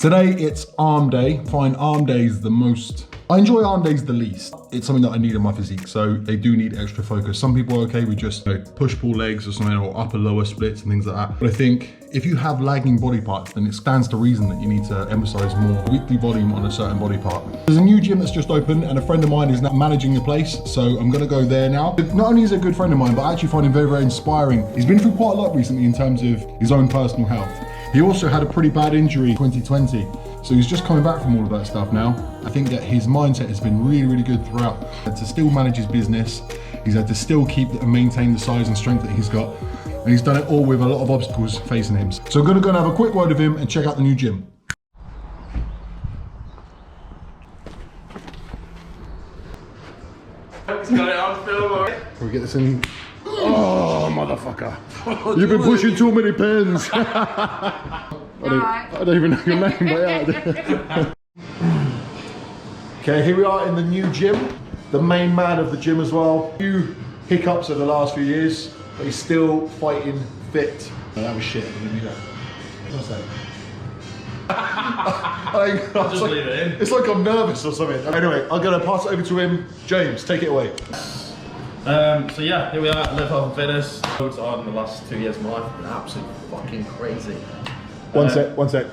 Today it's arm day. I find arm days the most, I enjoy arm days the least. It's something that I need in my physique, so they do need extra focus. Some people are okay with just push-pull legs or something, or upper lower splits and things like that. But I think if you have lagging body parts, then it stands to reason that you need to emphasize more weekly volume on a certain body part. There's a new gym that's just opened and a friend of mine is now managing the place, so I'm gonna go there now. Not only is he a good friend of mine, but I actually find him very, very inspiring. He's been through quite a lot recently in terms of his own personal health. He also had a pretty bad injury in 2020. So he's just coming back from all of that stuff now. I think that his mindset has been really, really good throughout. To still manage his business, he's had to still keep and maintain the size and strength that he's got. And he's done it all with a lot of obstacles facing him. So I'm gonna go and have a quick word with him and check out the new gym. He's got it on film, alright? Can we get this in? Oh, motherfucker. You've been pushing too many pins. I don't even know your name, but yeah. Okay, here we are in the new gym. The main man of the gym as well. A few hiccups over the last few years, but he's still fighting fit. Oh, that was shit. I'm gonna do that. What's that? I'll just leave it in. It's like I'm nervous or something. Anyway, I'm gonna pass it over to him. James, take it away. So yeah, here we are at Live Health and Fitness. Loads on the last 2 years of my life. Been absolutely fucking crazy. One sec.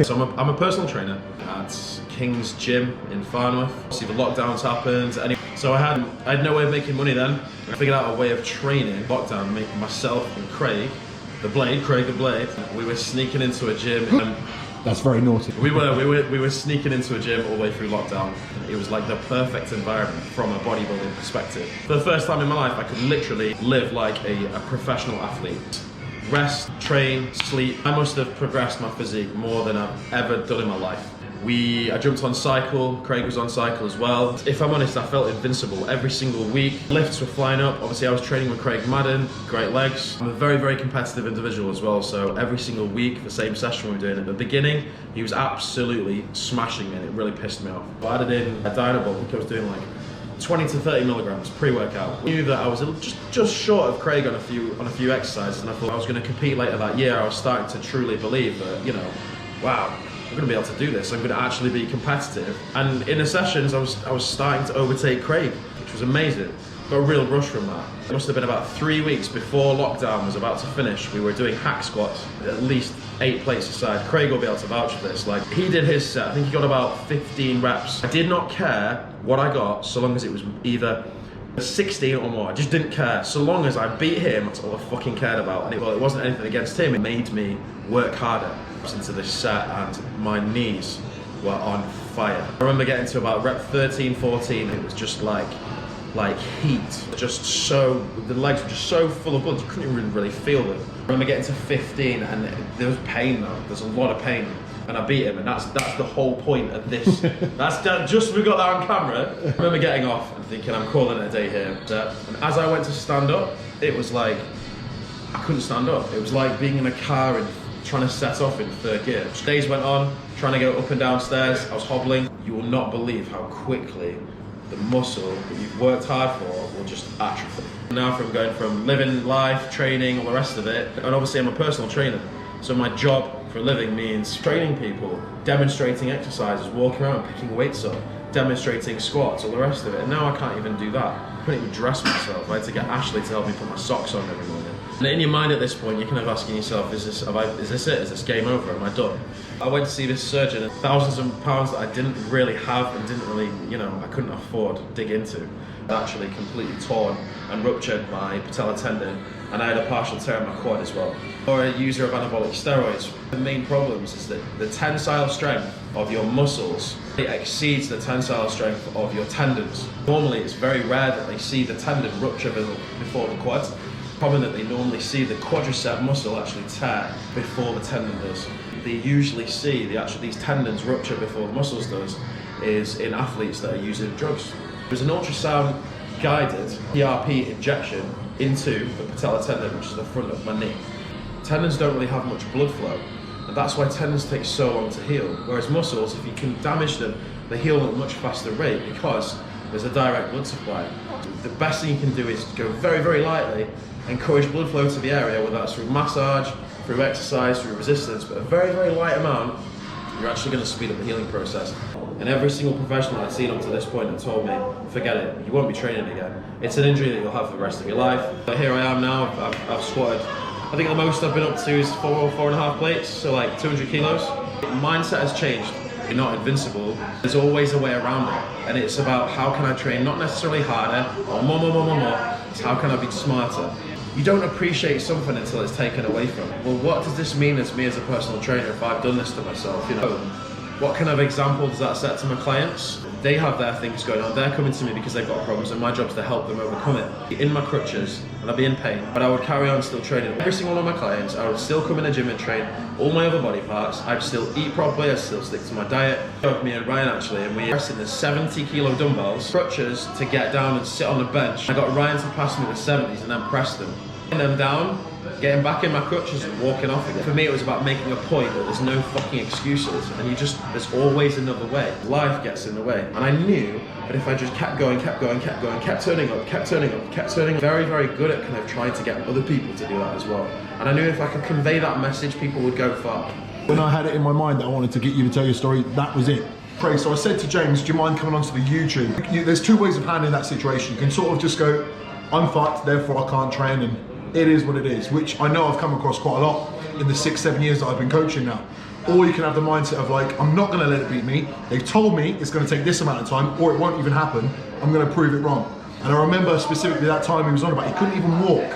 So I'm a personal trainer at King's Gym in Farnworth. See, the lockdowns happened. So I had no way of making money then. I figured out a way of training. Lockdown, making myself and Craig the Blade. We were sneaking into a gym. That's very naughty. We were sneaking into a gym all the way through lockdown. It was like the perfect environment from a bodybuilding perspective. For the first time in my life, I could literally live like a professional athlete. Rest, train, sleep. I must have progressed my physique more than I've ever done in my life. I jumped on cycle, Craig was on cycle as well. If I'm honest, I felt invincible every single week. Lifts were flying up. Obviously I was training with Craig Madden, great legs. I'm a very, very competitive individual as well, so every single week, the same session we were doing at the beginning, he was absolutely smashing me and it really pissed me off. I added in a Dynabol, I think I was doing like 20 to 30 milligrams pre-workout. I knew that I was just short of Craig on a few exercises, and I thought I was going to compete later that year. I was starting to truly believe that, you know, wow, I'm going to be able to do this. I'm going to actually be competitive. And in the sessions, I was starting to overtake Craig, which was amazing. Got a real rush from that. It must have been about 3 weeks before lockdown was about to finish. We were doing hack squats, at least 8 plates aside. Craig will be able to vouch for this. Like, he did his set. I think he got about 15 reps. I did not care what I got, so long as it was either 16 or more. I just didn't care. So long as I beat him, that's all I fucking cared about. And it wasn't anything against him. It made me work harder into this set, and my knees were on fire. I remember getting to about rep 13, 14. It was just like heat. Just so, the legs were just so full of blood, you couldn't even really feel them. I remember getting to 15 and there was pain though. There's a lot of pain. And I beat him, and that's the whole point of this. Just we got that on camera. I remember getting off and thinking, I'm calling it a day here. And as I went to stand up, it was like, I couldn't stand up. It was like being in a car and trying to set off in third gear. Days went on, trying to go up and down stairs. I was hobbling. You will not believe how quickly the muscle that you've worked hard for will just atrophy. Now going from living life, training, all the rest of it, and obviously I'm a personal trainer, so my job for a living means training people, demonstrating exercises, walking around, picking weights up, demonstrating squats, all the rest of it. And now I can't even do that. I couldn't even dress myself. I had to get Ashley to help me put my socks on every morning. And in your mind at this point, you're kind of asking yourself, is this it? Is this game over? Am I done? I went to see this surgeon, and thousands of pounds that I didn't really have and didn't really, I couldn't afford to dig into. I actually completely torn and ruptured my patellar tendon, and I had a partial tear in my quad as well. Or a user of anabolic steroids. The main problems is that the tensile strength of your muscles exceeds the tensile strength of your tendons. Normally it's very rare that they see the tendon rupture before the quads. Common that they normally see the quadricep muscle actually tear before the tendon does. They usually see these tendons rupture before the muscles does is in athletes that are using drugs. There's an ultrasound guided PRP injection into the patellar tendon, which is the front of my knee. Tendons don't really have much blood flow, and that's why tendons take so long to heal. Whereas muscles, if you can damage them, they heal at a much faster rate because there's a direct blood supply. The best thing you can do is go very, very lightly, encourage blood flow to the area, whether that's through massage, through exercise, through resistance, but a very, very light amount, you're actually going to speed up the healing process. And every single professional I've seen up to this point has told me, forget it, you won't be training again. It's an injury that you'll have for the rest of your life. But here I am now, I've squatted, I think the most I've been up to is 4 or 4.5 plates, so like 200 kilos. Mindset has changed. You're not invincible. There's always a way around it. And it's about how can I train, not necessarily harder, or more. It's how can I be smarter. You don't appreciate something until it's taken away from you. Well, what does this mean as me as a personal trainer if I've done this to myself, you know? What kind of example does that set to my clients? They have their things going on. They're coming to me because they've got problems and my job is to help them overcome it. In my crutches, and I'd be in pain, but I would carry on still training. Every single one of my clients, I would still come in the gym and train all my other body parts. I'd still eat properly, I'd still stick to my diet. Me and Ryan actually, and we were pressing the 70 kilo dumbbells, crutches to get down and sit on the bench. I got Ryan to pass me the 70s and then press them. Them down, getting back in my crutches and walking off again. For me, it was about making a point that there's no fucking excuses and there's always another way. Life gets in the way. And I knew that if I just kept going, kept turning up, very, very good at kind of trying to get other people to do that as well. And I knew if I could convey that message, people would go far. When I had it in my mind that I wanted to get you to tell your story, that was it. So I said to James, do you mind coming onto the YouTube? There's two ways of handling that situation. You can sort of just go, I'm fucked, therefore I can't train, and it is what it is, which I know I've come across quite a lot in the 6-7 years that I've been coaching now. Or you can have the mindset of like, I'm not gonna let it beat me. They've told me it's gonna take this amount of time or it won't even happen. I'm gonna prove it wrong. And I remember specifically that time he was on about, he couldn't even walk,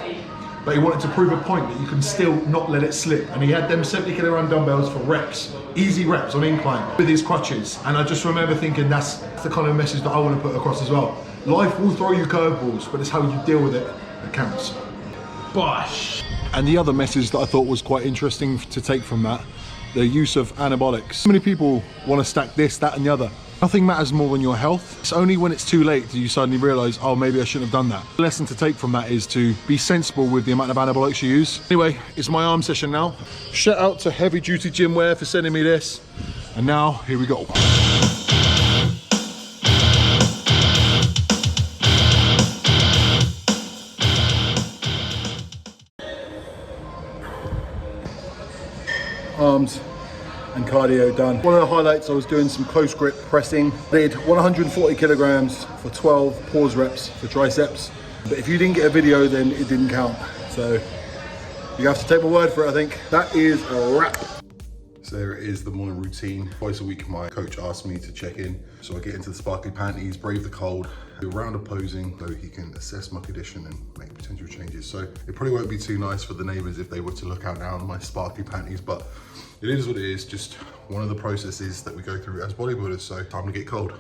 but he wanted to prove a point that you can still not let it slip. And he had them 70 kilogram dumbbells for reps, easy reps on incline with his crutches. And I just remember thinking that's the kind of message that I wanna put across as well. Life will throw you curveballs, but it's how you deal with it that counts. Bosh. And the other message that I thought was quite interesting to take from that, the use of anabolics. So many people want to stack this, that and the other. Nothing matters more than your health. It's only when it's too late do you suddenly realize, oh, maybe I shouldn't have done that. The lesson to take from that is to be sensible with the amount of anabolics you use. Anyway, it's my arm session now. Shout out to Heavy Duty Gym Wear for sending me this. And now, here we go. Arms and cardio done. One of the highlights, I was doing some close grip pressing. Did 140 kilograms for 12 pause reps for triceps. But if you didn't get a video, then it didn't count. So you have to take my word for it, I think. That is a wrap. So there it is, the morning routine. Twice a week, my coach asked me to check in. So I get into the sparkly panties, brave the cold, do a round of posing so he can assess my condition and make potential changes. So it probably won't be too nice for the neighbors if they were to look out now on my sparkly panties, but it is what it is, just one of the processes that we go through as bodybuilders, so time to get cold.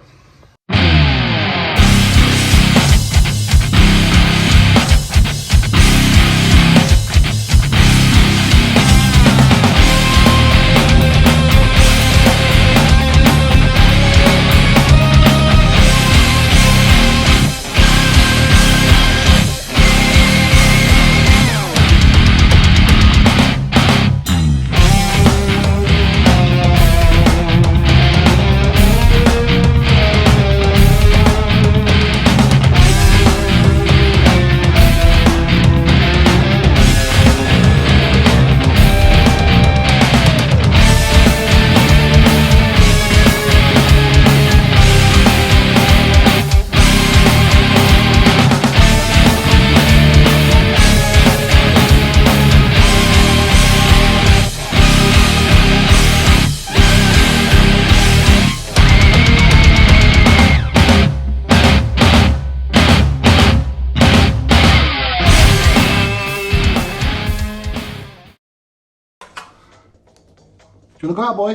Do you wanna go out, boy?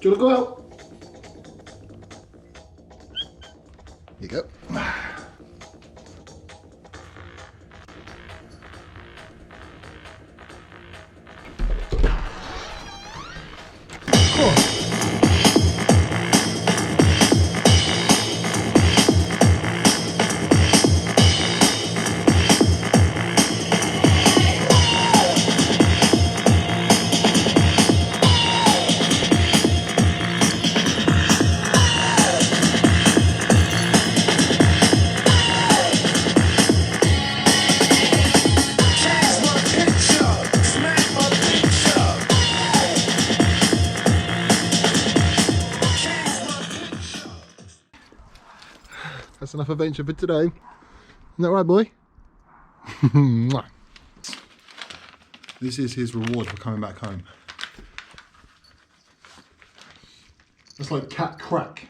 Do you wanna go out? Here you go. That's enough adventure for today. Isn't that right, boy? This is his reward for coming back home. That's like cat crack.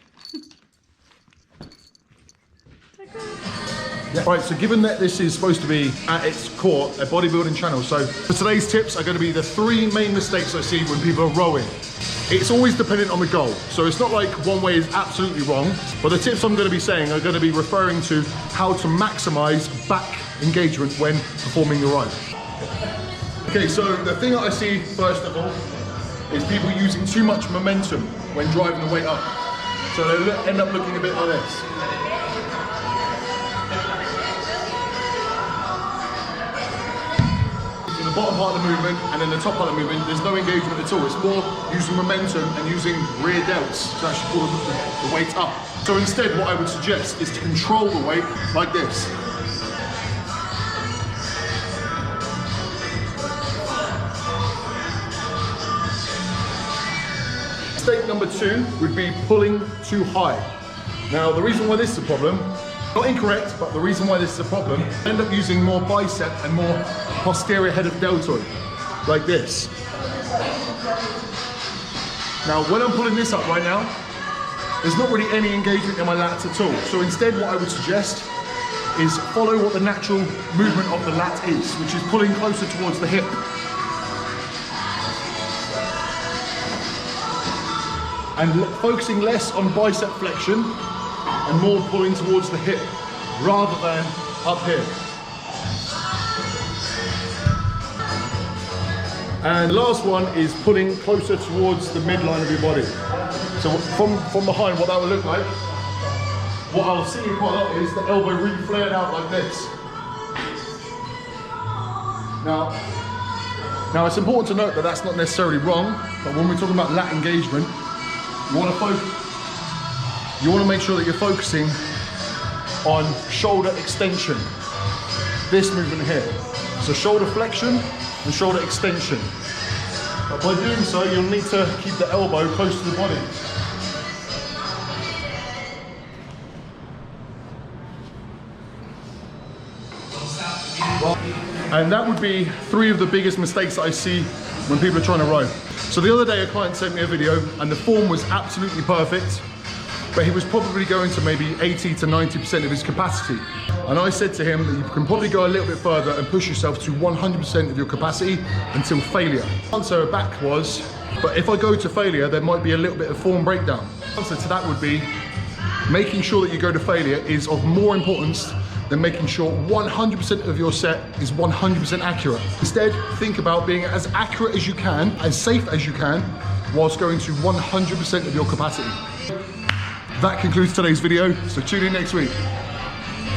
Yeah. Right, so given that this is supposed to be, at its core, a bodybuilding channel, so for today's tips are going to be the 3 main mistakes I see when people are rowing. It's always dependent on the goal, so it's not like one way is absolutely wrong, but the tips I'm going to be saying are going to be referring to how to maximize back engagement when performing the row. Okay, so the thing that I see first of all is people using too much momentum when driving the weight up. So they end up looking a bit like this. In the bottom part of the movement and in the top part of the movement, there's no engagement at all. It's more using momentum and using rear delts to actually pull the weight up. So instead, what I would suggest is to control the weight like this. Mistake number 2 would be pulling too high. Now, the reason why this is a problem, not incorrect, but the reason why this is a problem, end up using more bicep and more posterior head of deltoid, like this. Now, when I'm pulling this up right now, there's not really any engagement in my lats at all. So instead, what I would suggest is follow what the natural movement of the lat is, which is pulling closer towards the hip. And focusing less on bicep flexion and more pulling towards the hip rather than up here. And last one is pulling closer towards the midline of your body. So from behind, what that will look like, what I'll see quite a lot is the elbow really flared out like this. Now it's important to note that that's not necessarily wrong, but when we're talking about lat engagement, you want to make sure that you're focusing on shoulder extension. This movement here. So shoulder flexion and shoulder extension. But by doing so, you'll need to keep the elbow close to the body. And that would be 3 of the biggest mistakes that I see when people are trying to row. So the other day a client sent me a video and the form was absolutely perfect, but he was probably going to maybe 80 to 90% of his capacity. And I said to him that you can probably go a little bit further and push yourself to 100% of your capacity until failure. The answer back was, but if I go to failure, there might be a little bit of form breakdown. The answer to that would be, making sure that you go to failure is of more importance than making sure 100% of your set is 100% accurate. Instead, think about being as accurate as you can, as safe as you can, whilst going to 100% of your capacity. That concludes today's video, so tune in next week.